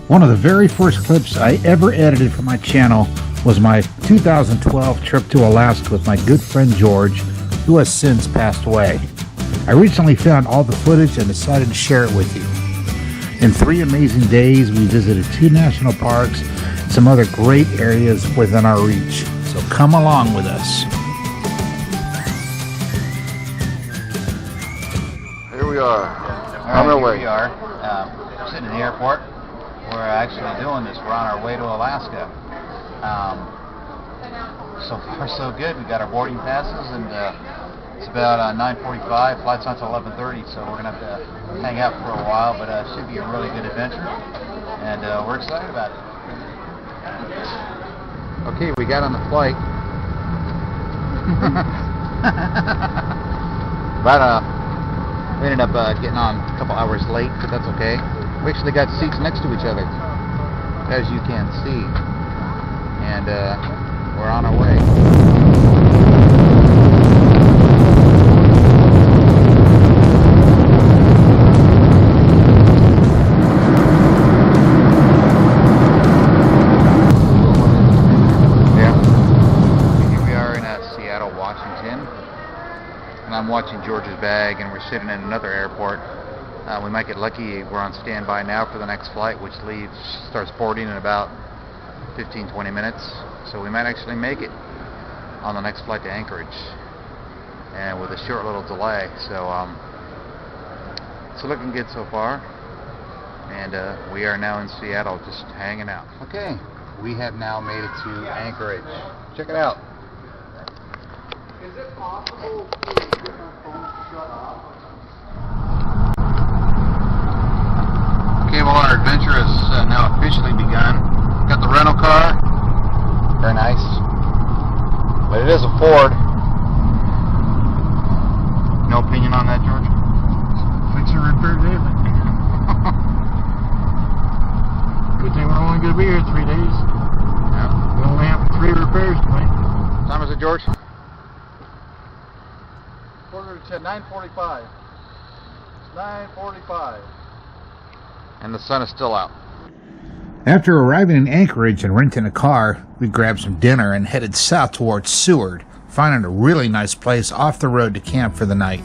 One of the very first clips I ever edited for my channel was my 2012 trip to Alaska with my good friend George, who has since passed away. I recently found all the footage and decided to share it with you. In 3 amazing days, we visited 2 national parks and some other great areas within our reach. So come along with us. Here we are, on our way. Here we are, sitting in the airport. We're actually doing this. We're on our way to Alaska. So far, so good. We got our boarding passes, and it's about 9:45. Flight's not till 11:30, so we're gonna have to hang out for a while. But it should be a really good adventure, and we're excited about it. Okay, we got on the flight. We ended up getting on a couple hours late, but that's okay. We actually got seats next to each other, as you can see, and we're on our way. Yeah. Here we are in Seattle, Washington, and I'm watching George's bag, and we're sitting in another airport. We might get lucky. We're on standby now for the next flight, which starts boarding in about 15-20 minutes. So we might actually make it on the next flight to Anchorage, and with a short little delay. So it's looking good so far, and we are now in Seattle, just hanging out. Okay, we have now made it to Anchorage. Check it out. Is it possible to get my phone shut off? Okay, well, our adventure has now officially begun. Got the rental car. Very nice. But it is a Ford. No opinion on that, George? Fix and repair daily. Good thing we're only going to be here 3 days. Yeah. We only have 3 repairs tonight. What time is it, George? 9:45. It's 9:45. And the sun is still out. After arriving in Anchorage and renting a car, we grabbed some dinner and headed south towards Seward, finding a really nice place off the road to camp for the night.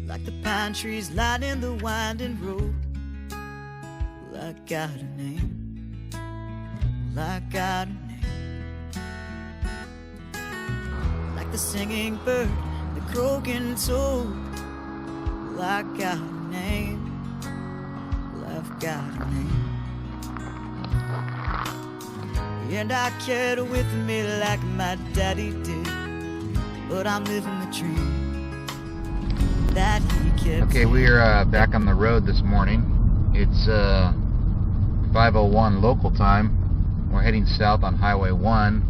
Like the pine trees lining the winding road. Well, I got a name. Well, I got a name. Like the singing bird, the croaking toad. Well, I got a name. Well, I've got a name. And I carried it with me like my daddy did. But I'm living the dream that he kept. Okay, we are back on the road this morning. It's 5:01 local time. We're heading south on Highway 1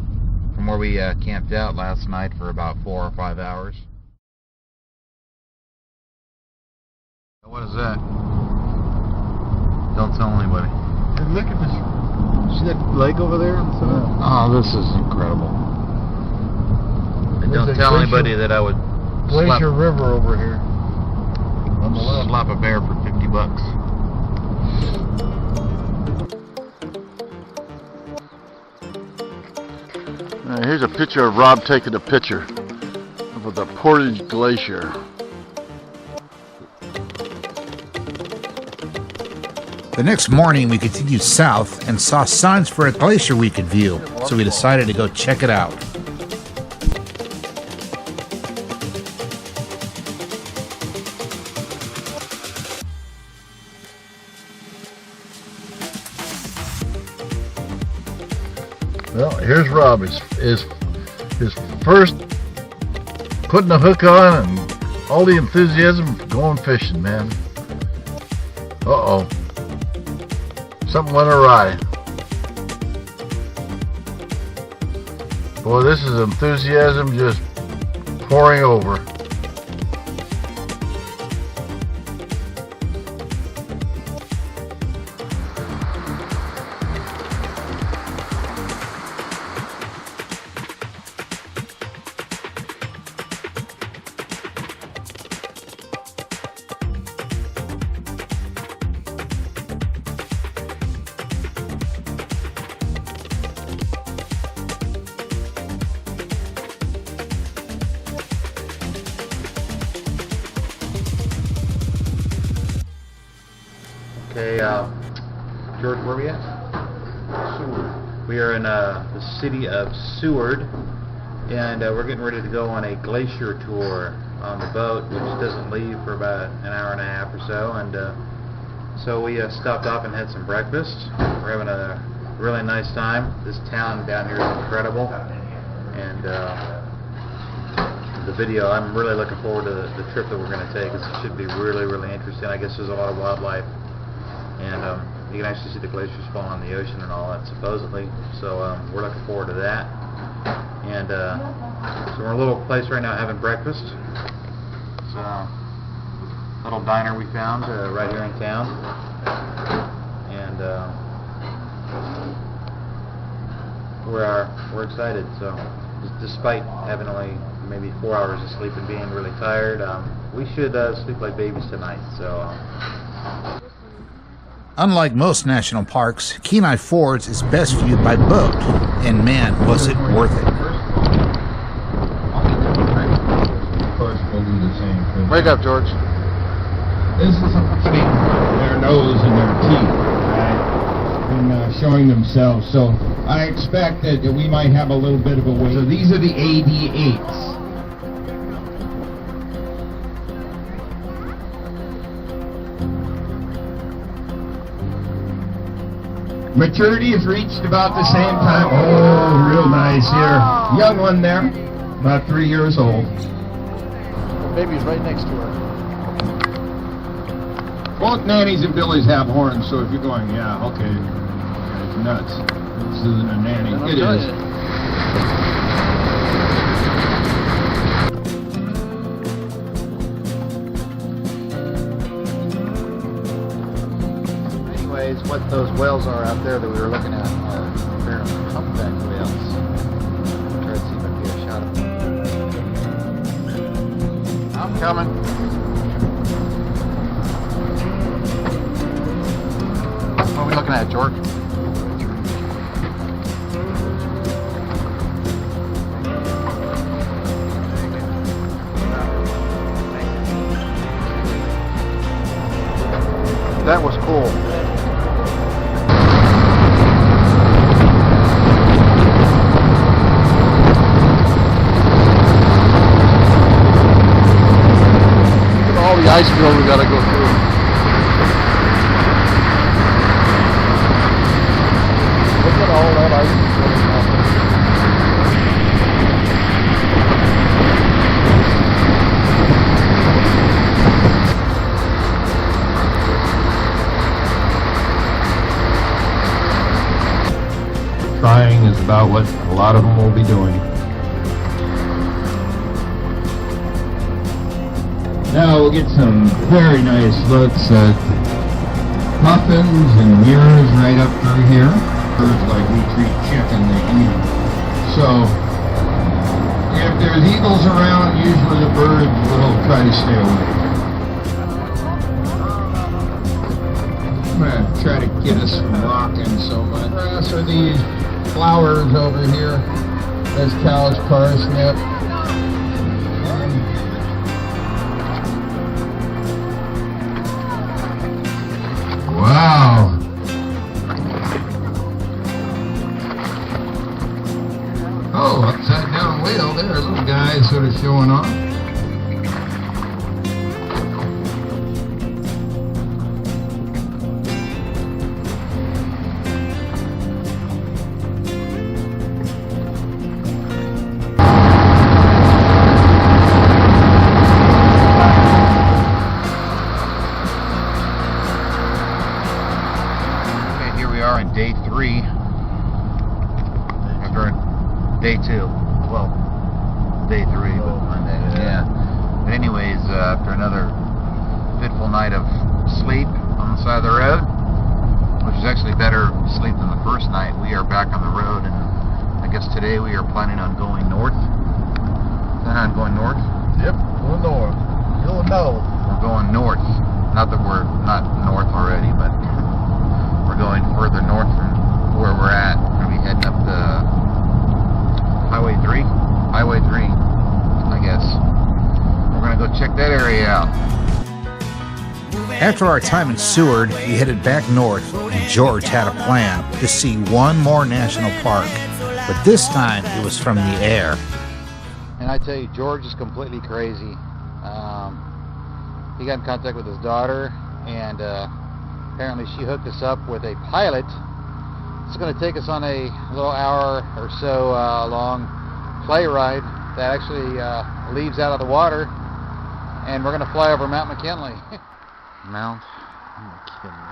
from where we camped out last night for about 4 or 5 hours. What is that? Don't tell anybody. Hey, look at this. See that lake over there on the side? Oh, this is incredible. And don't There's a tell glacier- anybody that I would Glacier River over here. On the left. slap a bear for $50. Here's a picture of Rob taking a picture of the Portage Glacier. The next morning, we continued south and saw signs for a glacier we could view, so we decided to go check it out. Well, here's Rob. His first putting the hook on and all the enthusiasm for going fishing, man. Uh-oh. Something went awry. Boy, this is enthusiasm just pouring over. Okay, George, where are we at? Seward. We are in the city of Seward, and we're getting ready to go on a glacier tour on the boat, which doesn't leave for about an hour and a half or so. And so we stopped off and had some breakfast. We're having a really nice time. This town down here is incredible, and the video, I'm really looking forward to the trip that we're going to take. It should be really, really interesting. I guess there's a lot of wildlife, and you can actually see the glaciers fall on the ocean and all that, supposedly. So we're looking forward to that. And so we're in a little place right now having breakfast. It's a little diner we found right here in town. And we're excited. So despite having only maybe 4 hours of sleep and being really tired, we should sleep like babies tonight. So. Unlike most national parks, Kenai Fjords is best viewed by boat, and man, was it worth it. Wake up, George. This is putting their nose in their teeth, right? And showing themselves. So I expect that we might have a little bit of a wait. So these are the AD8s. Maturity is reached about the same time. Oh, real nice here. Young one there, about 3 years old. The baby's right next to her. Both nannies and billies have horns, so if you're going, yeah, okay, it's nuts. This isn't a nanny. It is. What those whales are out there that we were looking at are apparently humpback whales. I'll try to see if I can get a shot of them. I'm coming. What are we looking at, George? That was cool. Ice field we gotta go through. Look at all that ice Trying is about what a lot of them will be doing. Now we'll get some very nice looks at puffins and mirrors right up through here. Birds like we treat chicken, they eat them. So if there's eagles around, usually the birds will try to stay away. I'm going to try to get us from rocking so much. Grass are these flowers over here. There's cow's parsnip. Wow. Oh, upside down whale there, little guy sort of showing off. Day 3 after day 2. Well, day 3, but Monday. Yeah. But anyways, after another fitful night of sleep on the side of the road, which is actually better sleep than the first night, we are back on the road, and I guess today we are planning on going north. Planning on going north? Yep, going north. You'll know. We're going north. Not that we're not north already, but we're going further north from where we're at. We're going to be heading up the Highway 3. Highway 3, I guess. We're going to go check that area out. Moving After our time in Seward, we headed back north, and George had a plan to see one more national park, but this time it was from the air. And I tell you, George is completely crazy. He got in contact with his daughter, and apparently she hooked us up with a pilot. It's going to take us on a little hour or so long play ride that actually leaves out of the water, and we're going to fly over Mount McKinley. Mount McKinley.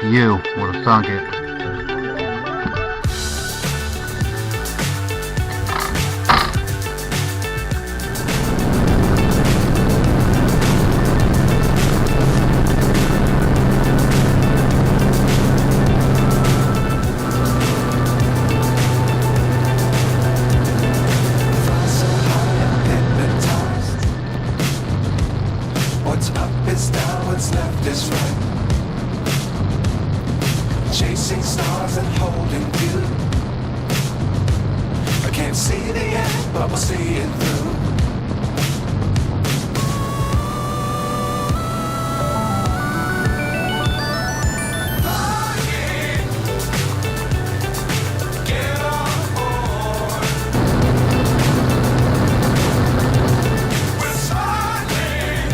You would have thunk it. What's up is down, what's left is right. Chasing stars and holding you. I can't see the end, but we'll see it through. Get on board. We're smiling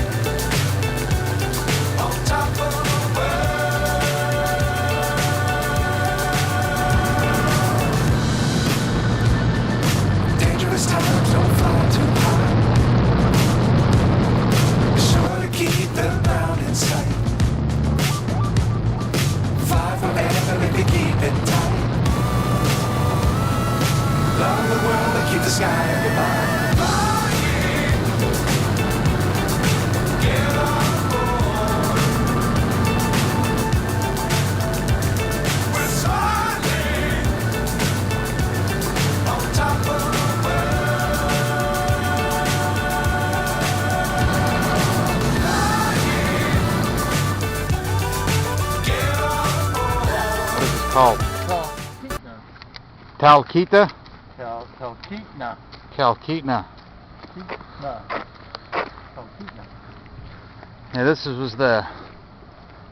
on top of the world. Dangerous times, don't fly too high. Be sure to keep the ground in sight. Fly forever if you keep it tight. Love the world and keep the sky in your mind. Flying, get on board. We're smiling on top of the world. Flying, get on board. What is this called? Talkeetna? Talkeetna. Talkeetna. Talkeetna. Yeah, this was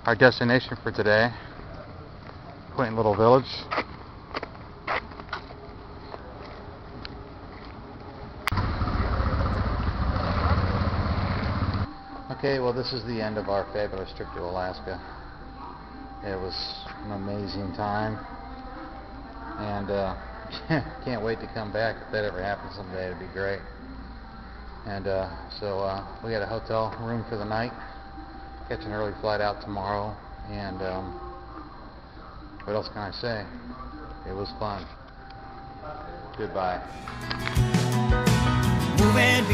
our destination for today. Quaint little village. Okay, well, this is the end of our fabulous trip to Alaska. It was an amazing time, and can't wait to come back. If that ever happens someday, it'd be great. And so we got a hotel room for the night. Catch an early flight out tomorrow, and what else can I say? It was fun. Goodbye. Moving